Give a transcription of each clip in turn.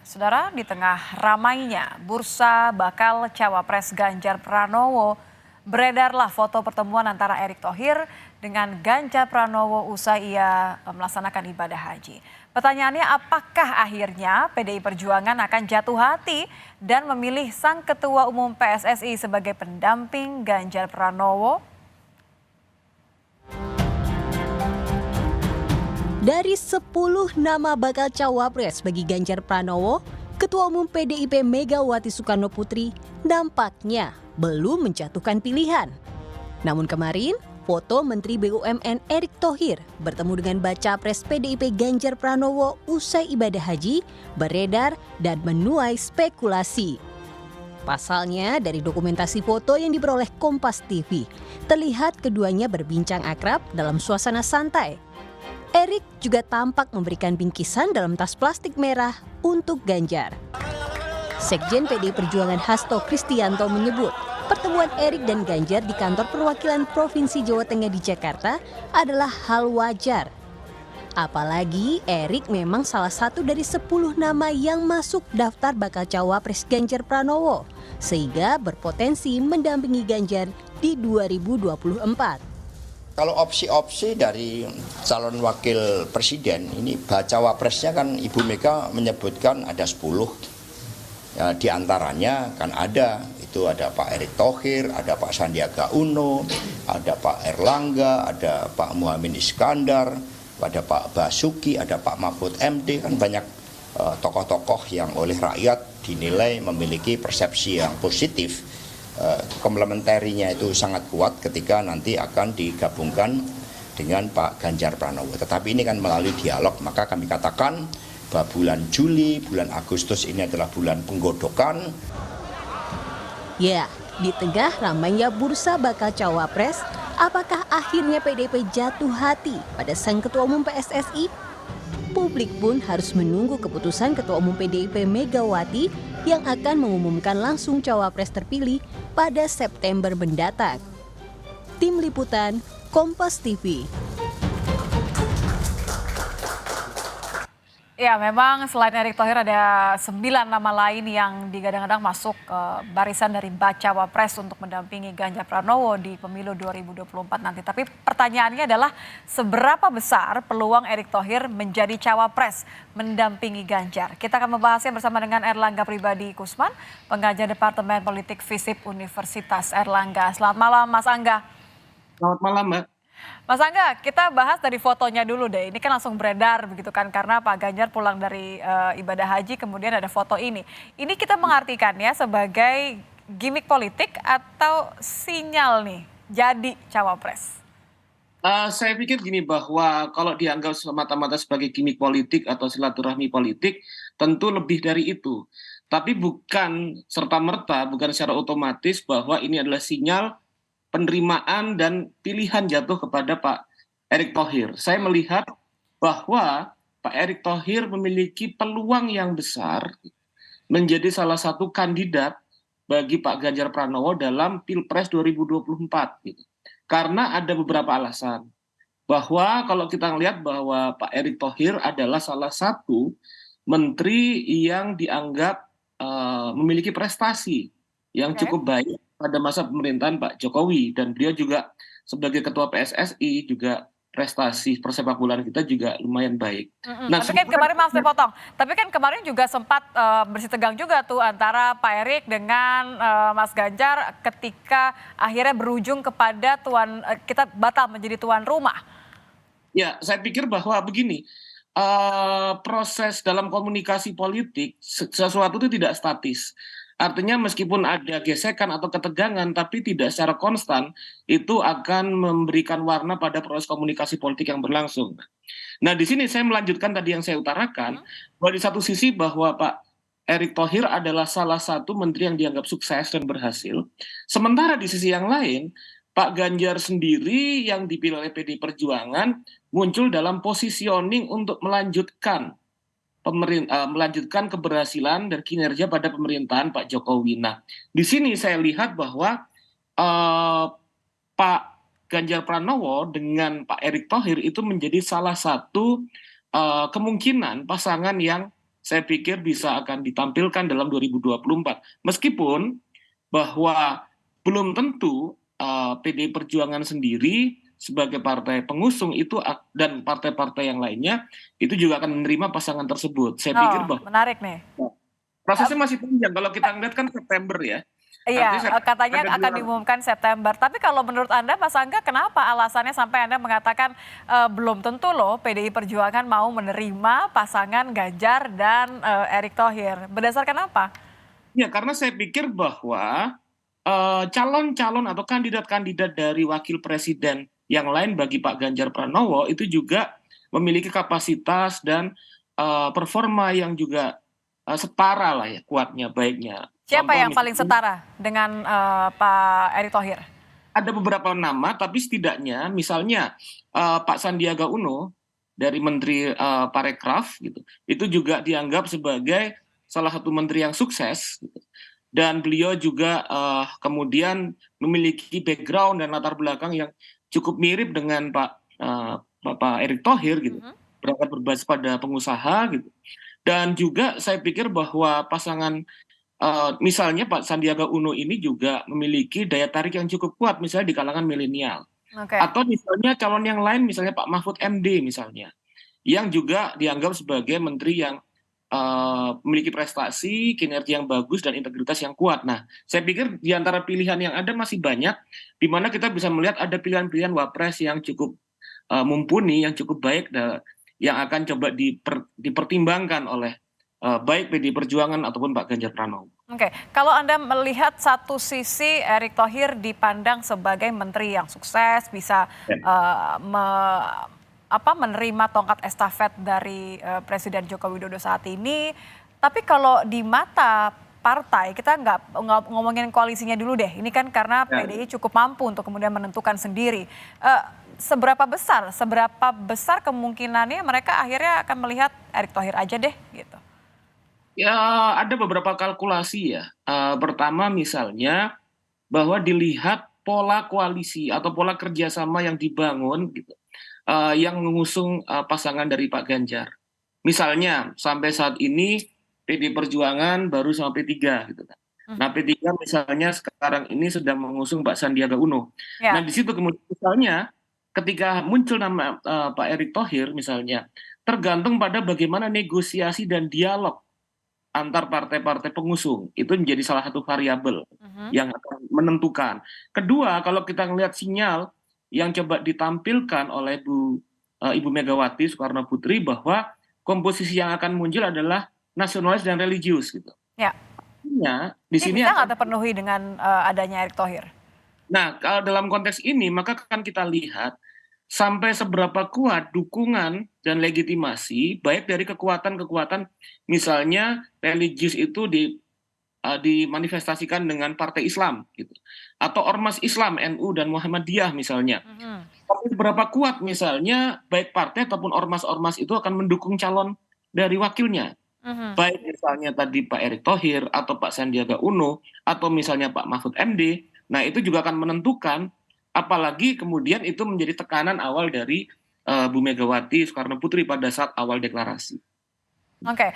Saudara, di tengah ramainya bursa bakal cawapres Ganjar Pranowo, beredarlah foto pertemuan antara Erick Thohir dengan Ganjar Pranowo usai ia melaksanakan ibadah haji. Pertanyaannya, apakah akhirnya PDI Perjuangan akan jatuh hati dan memilih sang Ketua Umum PSSI sebagai pendamping Ganjar Pranowo? Dari 10 nama bakal cawapres bagi Ganjar Pranowo, Ketua Umum PDIP Megawati Soekarno Putri nampaknya belum menjatuhkan pilihan. Namun kemarin, foto Menteri BUMN Erick Thohir bertemu dengan baca pres PDIP Ganjar Pranowo usai ibadah haji beredar dan menuai spekulasi. Pasalnya, dari dokumentasi foto yang diperoleh Kompas TV, terlihat keduanya berbincang akrab dalam suasana santai. Erick juga tampak memberikan bingkisan dalam tas plastik merah untuk Ganjar. Sekjen PDI Perjuangan Hasto Kristianto menyebut pertemuan Erick dan Ganjar di kantor perwakilan Provinsi Jawa Tengah di Jakarta adalah hal wajar. Apalagi Erick memang salah satu dari 10 nama yang masuk daftar bakal cawapres Ganjar Pranowo, sehingga berpotensi mendampingi Ganjar di 2024. Kalau opsi-opsi dari calon wakil presiden ini bacawa presnya kan Ibu Mega menyebutkan ada 10. Ya, di antaranya kan ada Pak Erick Thohir, ada Pak Sandiaga Uno, ada Pak Erlangga, ada Pak Muhaimin Iskandar, ada Pak Basuki, ada Pak Mahfud MD, kan banyak tokoh-tokoh yang oleh rakyat dinilai memiliki persepsi yang positif. Komplementerinya itu sangat kuat ketika nanti akan digabungkan dengan Pak Ganjar Pranowo. Tetapi ini kan melalui dialog, maka kami katakan bahwa bulan Juli, bulan Agustus ini adalah bulan penggodokan. Ya, di tengah ramainya bursa bakal cawapres, apakah akhirnya PDIP jatuh hati pada sang Ketua Umum PSSI? Publik pun harus menunggu keputusan Ketua Umum PDIP Megawati yang akan mengumumkan langsung cawapres terpilih pada September mendatang. Tim Liputan, Kompas TV. Ya, memang selain Erick Thohir ada 9 nama lain yang digadang-gadang masuk barisan dari bacawa pres untuk mendampingi Ganjar Pranowo di pemilu 2024 nanti. Tapi pertanyaannya adalah seberapa besar peluang Erick Thohir menjadi cawapres mendampingi Ganjar? Kita akan membahasnya bersama dengan Erlangga Pribadi Kusman, pengajar Departemen Politik FISIP Universitas Erlangga. Selamat malam, Mas Angga. Selamat malam, Mbak. Mas Angga, kita bahas dari fotonya dulu deh. Ini kan langsung beredar begitu kan, karena Pak Ganjar pulang dari ibadah haji, kemudian ada foto ini. Ini kita mengartikannya sebagai gimmick politik atau sinyal nih jadi cawapres? Saya pikir gini, bahwa kalau dianggap semata-mata sebagai gimmick politik atau silaturahmi politik, tentu lebih dari itu. Tapi bukan serta-merta, bukan secara otomatis bahwa ini adalah sinyal penerimaan dan pilihan jatuh kepada Pak Erick Thohir. Saya melihat bahwa Pak Erick Thohir memiliki peluang yang besar menjadi salah satu kandidat bagi Pak Ganjar Pranowo dalam Pilpres 2024. Gitu. Karena ada beberapa alasan. Bahwa kalau kita melihat bahwa Pak Erick Thohir adalah salah satu menteri yang dianggap memiliki prestasi yang cukup baik pada masa pemerintahan Pak Jokowi, dan beliau juga sebagai ketua PSSI juga prestasi persepak bolaan kita juga lumayan baik. Nah, tapi kan kemarin Mas potong. Tapi kan kemarin juga sempat bersih tegang juga tuh antara Pak Erick dengan Mas Ganjar ketika akhirnya berujung kepada kita batal menjadi tuan rumah. Ya, saya pikir bahwa begini, proses dalam komunikasi politik sesuatu itu tidak statis. Artinya meskipun ada gesekan atau ketegangan, tapi tidak secara konstan, itu akan memberikan warna pada proses komunikasi politik yang berlangsung. Nah, di sini saya melanjutkan tadi yang saya utarakan, bahwa di satu sisi bahwa Pak Erick Thohir adalah salah satu menteri yang dianggap sukses dan berhasil. Sementara di sisi yang lain, Pak Ganjar sendiri yang dipilih oleh PDI Perjuangan muncul dalam positioning untuk melanjutkan keberhasilan dan kinerja pada pemerintahan Pak Jokowi. Nah, di sini saya lihat bahwa Pak Ganjar Pranowo dengan Pak Erick Thohir itu menjadi salah satu kemungkinan pasangan yang saya pikir bisa akan ditampilkan dalam 2024. Meskipun bahwa belum tentu PDI Perjuangan sendiri sebagai partai pengusung itu dan partai-partai yang lainnya itu juga akan menerima pasangan tersebut. Saya pikir Oh, bahwa menarik nih. prosesnya masih panjang. Kalau kita ngeliat kan September ya. Artinya Iya, katanya ada akan diumumkan September. Tapi kalau menurut Anda, Mas Angga, kenapa alasannya sampai Anda mengatakan belum tentu loh PDI Perjuangan mau menerima pasangan Ganjar dan Erick Thohir? Berdasarkan apa? Ya, karena saya pikir bahwa calon-calon atau kandidat-kandidat dari wakil presiden yang lain bagi Pak Ganjar Pranowo itu juga memiliki kapasitas dan performa yang juga setara lah ya, kuatnya, baiknya. Siapa Contoh yang paling misalnya, setara dengan Pak Erick Thohir? ada beberapa nama, tapi setidaknya misalnya Pak Sandiaga Uno dari Menteri Parekraf gitu, itu juga dianggap sebagai salah satu menteri yang sukses, gitu. Dan beliau juga kemudian memiliki background dan latar belakang yang cukup mirip dengan Bapak Erick Thohir gitu, berbasis pada pengusaha gitu. Dan juga saya pikir bahwa pasangan misalnya Pak Sandiaga Uno ini juga memiliki daya tarik yang cukup kuat misalnya di kalangan milenial. Oke. Atau misalnya calon yang lain misalnya Pak Mahfud MD misalnya, yang juga dianggap sebagai menteri yang memiliki prestasi, kinerja yang bagus dan integritas yang kuat. Nah, saya pikir di antara pilihan yang ada masih banyak, di mana kita bisa melihat ada pilihan-pilihan wapres yang cukup mumpuni, yang cukup baik, yang akan coba dipertimbangkan oleh baik PDI Perjuangan ataupun Pak Ganjar Pranowo. Oke, kalau Anda melihat satu sisi Erick Thohir dipandang sebagai menteri yang sukses, bisa menerima tongkat estafet dari Presiden Joko Widodo saat ini. Tapi kalau di mata partai, kita nggak ngomongin koalisinya dulu deh. Ini kan karena PDI cukup mampu untuk kemudian menentukan sendiri. Seberapa besar kemungkinannya mereka akhirnya akan melihat Erick Thohir aja deh gitu. Ya, ada beberapa kalkulasi ya. Pertama misalnya bahwa dilihat pola koalisi atau pola kerjasama yang dibangun gitu, yang mengusung pasangan dari Pak Ganjar. Misalnya sampai saat ini PDI Perjuangan baru sama P3 gitu kan. Nah, P3 misalnya sekarang ini sedang mengusung Pak Sandiaga Uno. Ya. Nah, di situ kemudian misalnya ketika muncul nama Pak Erick Thohir misalnya, tergantung pada bagaimana negosiasi dan dialog antar partai-partai pengusung. Itu menjadi salah satu variabel yang akan menentukan. Kedua, kalau kita melihat sinyal yang coba ditampilkan oleh Ibu Megawati Soekarno Putri bahwa komposisi yang akan muncul adalah nasionalis dan religius gitu. Ya. Artinya di Ini sini bisa akan, nggak terpenuhi dengan adanya Erick Thohir? nah, kalau dalam konteks ini maka akan kita lihat sampai seberapa kuat dukungan dan legitimasi baik dari kekuatan-kekuatan misalnya religius itu dimanifestasikan dengan partai Islam gitu, atau ormas Islam NU dan Muhammadiyah misalnya. Tapi seberapa kuat misalnya baik partai ataupun ormas-ormas itu akan mendukung calon dari wakilnya. Baik misalnya tadi Pak Erick Thohir atau Pak Sandiaga Uno atau misalnya Pak Mahfud MD. Nah, itu juga akan menentukan, apalagi kemudian itu menjadi tekanan awal dari Bu Megawati Soekarno Putri pada saat awal deklarasi. Oke,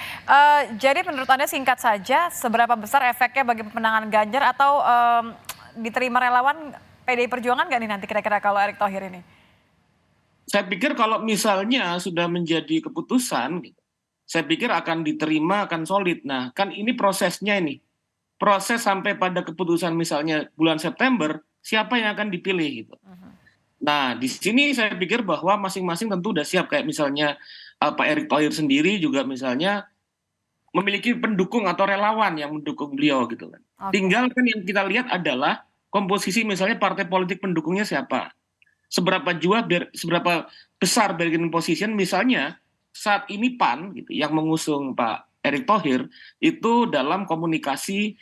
jadi menurut Anda singkat saja, seberapa besar efeknya bagi pemenangan Ganjar atau diterima relawan PDI Perjuangan nggak nih nanti kira-kira kalau Erick Thohir ini? Saya pikir kalau misalnya sudah menjadi keputusan, saya pikir akan diterima, akan solid. Nah, kan ini prosesnya ini. Proses sampai pada keputusan misalnya bulan September, siapa yang akan dipilih gitu. Nah, di sini saya pikir bahwa masing-masing tentu udah siap. Kayak misalnya Pak Erick Thohir sendiri juga misalnya memiliki pendukung atau relawan yang mendukung beliau gitu kan. Tinggal kan yang kita lihat adalah komposisi misalnya partai politik pendukungnya siapa. Seberapa besar bargaining position misalnya saat ini PAN gitu yang mengusung Pak Erick Thohir itu dalam komunikasi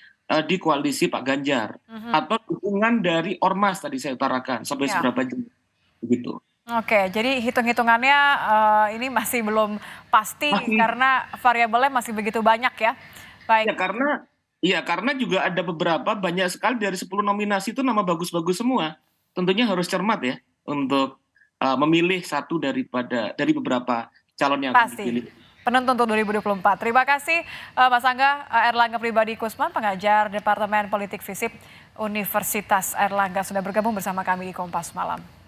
di koalisi Pak Ganjar atau dukungan dari ormas tadi saya utarakan sampai seberapa jauh begitu. Oke, jadi hitung-hitungannya ini masih belum pasti karena variabelnya masih begitu banyak ya. Baik. Karena juga ada banyak sekali dari 10 nominasi itu nama bagus-bagus semua. Tentunya harus cermat ya untuk memilih satu dari beberapa calon yang akan dipilih. penentu untuk 2024. Terima kasih Mas Angga Erlangga Pribadi Kusman, pengajar Departemen Politik FISIP Universitas Erlangga sudah bergabung bersama kami di Kompas Malam.